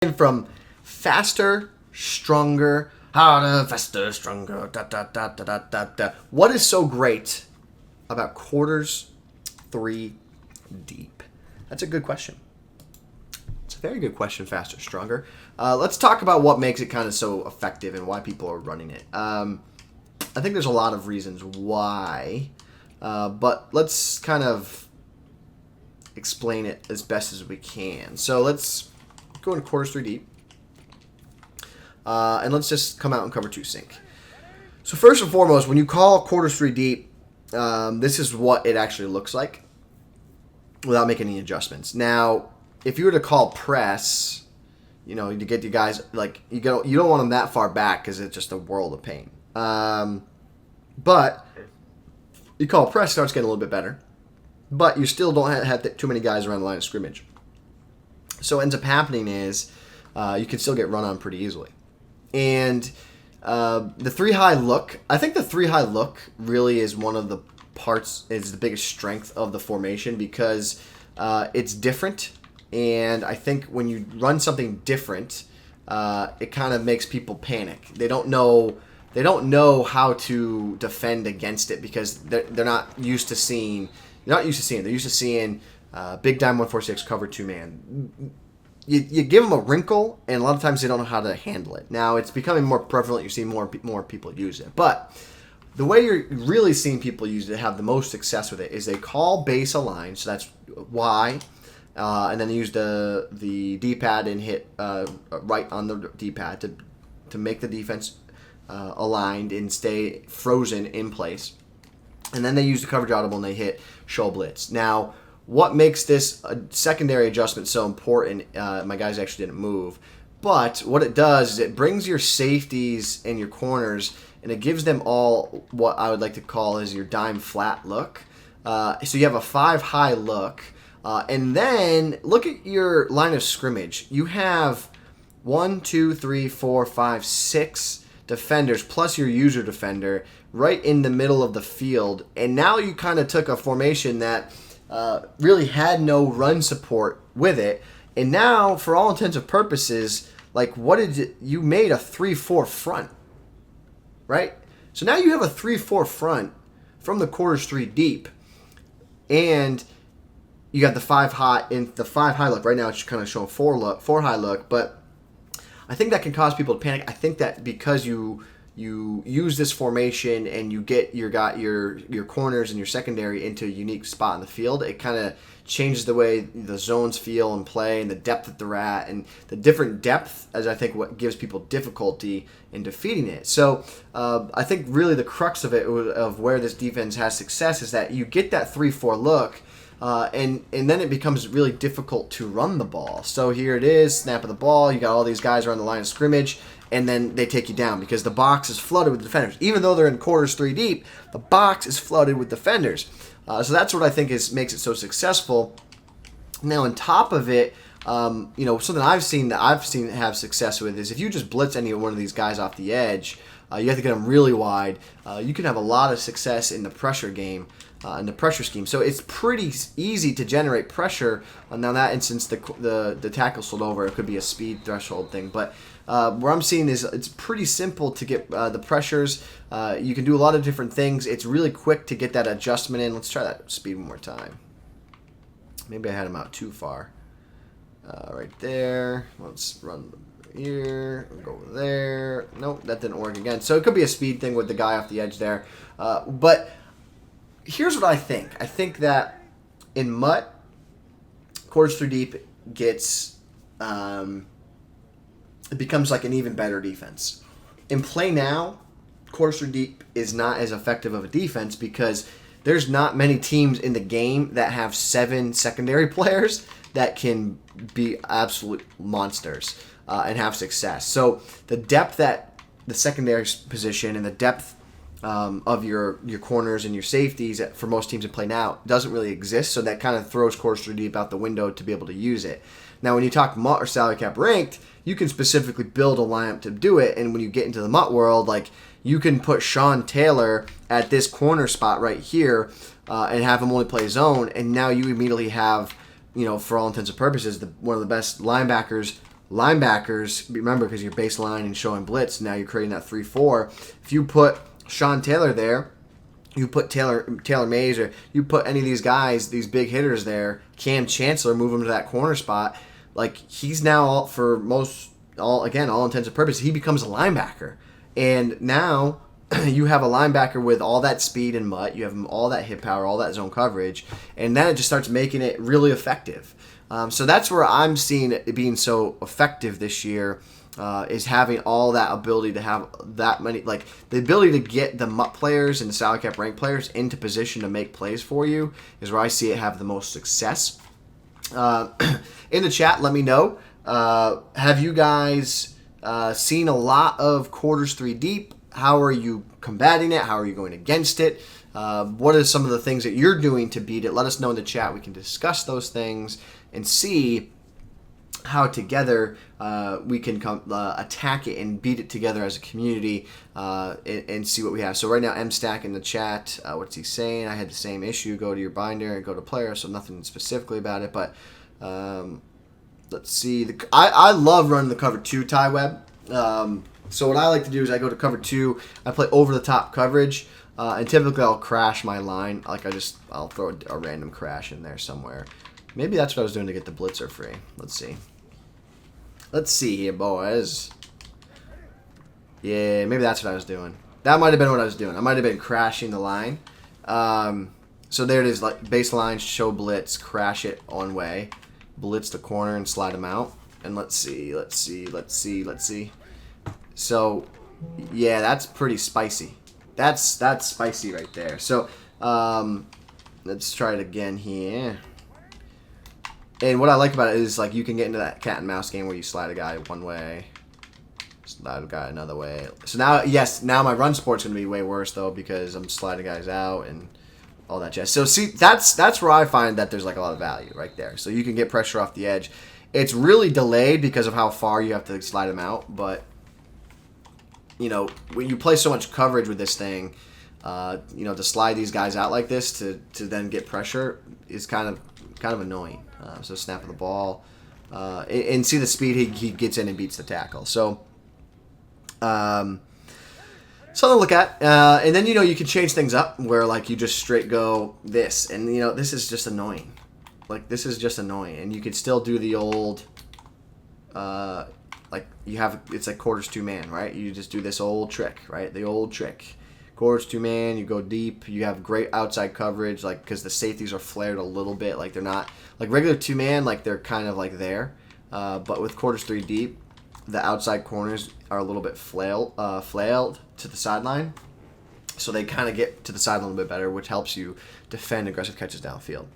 from faster, stronger, harder, faster, stronger, da da da da da da da. What is so great about quarters 3 deep? That's a good question. It's a very good question, faster, stronger. Let's talk about what makes it kind of so effective and why people are running it. I think there's a lot of reasons why, but let's kind of explain it as best as we can. So let's go into quarters 3 deep. And let's just come out and cover 2 sync. So first and foremost, when you call quarters 3 deep, this is what it actually looks like without making any adjustments. Now, if you were to call press, you know, to get you guys, like, you don't want them that far back because it's just a world of pain. But you call press, starts getting a little bit better. But you still don't have too many guys around the line of scrimmage. So what ends up happening is you can still get run on pretty easily. And the 3 high look, I think the 3 high look really is one of the parts, is the biggest strength of the formation because it's different. And I think when you run something different, it kind of makes people panic. They don't know how to defend against it because they're not used to seeing. They're used to seeing big dime 146 cover 2 man. You give them a wrinkle, and a lot of times they don't know how to handle it. Now it's becoming more prevalent. You're seeing more people use it, but the way you're really seeing people use it, have the most success with it, is they call base align. So that's Y, and then they use the D-pad and hit right on the D-pad to make the defense aligned and stay frozen in place. And then they use the coverage audible and they hit show blitz. Now, what makes this a secondary adjustment so important, my guys actually didn't move, but what it does is it brings your safeties and your corners and it gives them all what I would like to call is your dime flat look. So you have a 5 high look, and then look at your line of scrimmage. You have 1, 2, 3, 4, 5, 6 defenders plus your user defender right in the middle of the field, and now you kind of took a formation that really had no run support with it, and now for all intents and purposes, like you made a 3-4 front, right? So now you have a 3-4 front from the quarters 3 deep, and you got the 5 high in the 5 high look. Right now it's kind of showing 4 high look, but I think that can cause people to panic. I think that because you use this formation and you get your corners and your secondary into a unique spot in the field, it kind of changes the way the zones feel and play and the depth that they're at, and the different depth as I think what gives people difficulty in defeating it. So I think really the crux of it, of where this defense has success, is that you get that 3-4 look, and then it becomes really difficult to run the ball. So here it is, snap of the ball, you got all these guys around the line of scrimmage, and then they take you down because the box is flooded with defenders. Even though they're in quarters 3 deep, the box is flooded with defenders. So that's what I think makes it so successful. Now, on top of it, something I've seen have success with is if you just blitz any one of these guys off the edge, you have to get them really wide. You can have a lot of success in the pressure game, in the pressure scheme. So it's pretty easy to generate pressure. Now, in that instance, the tackle slid over. It could be a speed threshold thing, but where I'm seeing is it's pretty simple to get the pressures. You can do a lot of different things. It's really quick to get that adjustment in. Let's try that speed one more time. Maybe I had him out too far. Right there. Let's run here. Go over there. Nope, that didn't work again. So it could be a speed thing with the guy off the edge there. But here's what I think. I think that in Mutt, quarters 3 deep gets... it becomes like an even better defense. In play now, quarters 3 deep is not as effective of a defense because there's not many teams in the game that have 7 secondary players that can be absolute monsters and have success. So the depth at the secondary position and the depth of your corners and your safeties for most teams in play now doesn't really exist. So that kind of throws quarters 3 deep out the window to be able to use it. Now, when you talk MUT or salary cap ranked, you can specifically build a lineup to do it. And when you get into the MUT world, like you can put Sean Taylor at this corner spot right here and have him only play zone. And now you immediately have, for all intents and purposes, one of the best linebackers Linebackers, remember, because you're baseline and showing blitz, now you're creating that 3-4. If you put Sean Taylor there, you put Taylor Mays, or you put any of these guys, these big hitters there, Cam Chancellor, move him to that corner spot. Like, he's now, for all intents and purposes, he becomes a linebacker. And now you have a linebacker with all that speed and mutt. You have all that hit power, all that zone coverage. And then it just starts making it really effective. So that's where I'm seeing it being so effective this year, is having all that ability to have that many, like the ability to get the MUT players and the salary cap rank players into position to make plays for you is where I see it have the most success. In the chat, let me know. Have you guys seen a lot of quarters 3 deep? How are you combating it? How are you going against it? What are some of the things that you're doing to beat it? Let us know in the chat. We can discuss those things and see how together we can attack it and beat it together as a community, and see what we have. So right now, MStack in the chat, what's he saying? I had the same issue. Go to your binder and go to player, so nothing specifically about it. But let's see. I love running the cover 2 tie web. So what I like to do is I go to cover 2. I play over the top coverage, and typically I'll crash my line. Like I'll throw a random crash in there somewhere. Maybe that's what I was doing to get the blitzer free. Let's see. Let's see here, boys. Yeah, maybe that's what I was doing. That might have been what I was doing. I might have been crashing the line. So there it is, like baseline, show blitz, crash it on way, blitz the corner and slide them out. And let's see. So, yeah, that's pretty spicy. That's spicy right there. So, let's try it again here. And what I like about it is, like, you can get into that cat and mouse game where you slide a guy one way, slide a guy another way. So now, yes, now my run support's going to be way worse, though, because I'm sliding guys out and all that jazz. So, see, that's where I find that there's, like, a lot of value right there. So you can get pressure off the edge. It's really delayed because of how far you have to slide them out, but, you know, when you play so much coverage with this thing, you know, to slide these guys out like this to then get pressure is kind of annoying. So snap of the ball, and see the speed he gets in and beats the tackle. So, something to look at. And then, you know, you can change things up where, like, you just straight go this, and, you know, this is just annoying. Like, this is just annoying, and you could still do the old, like, it's like quarters 2 man, right? You just do this old trick, right? The old trick. Quarters 2 man, you go deep, you have great outside coverage, like, because the safeties are flared a little bit, like they're not, like regular 2 man, like they're kind of like there, but with quarters 3 deep, the outside corners are a little bit flailed to the sideline, so they kind of get to the sideline a little bit better, which helps you defend aggressive catches downfield.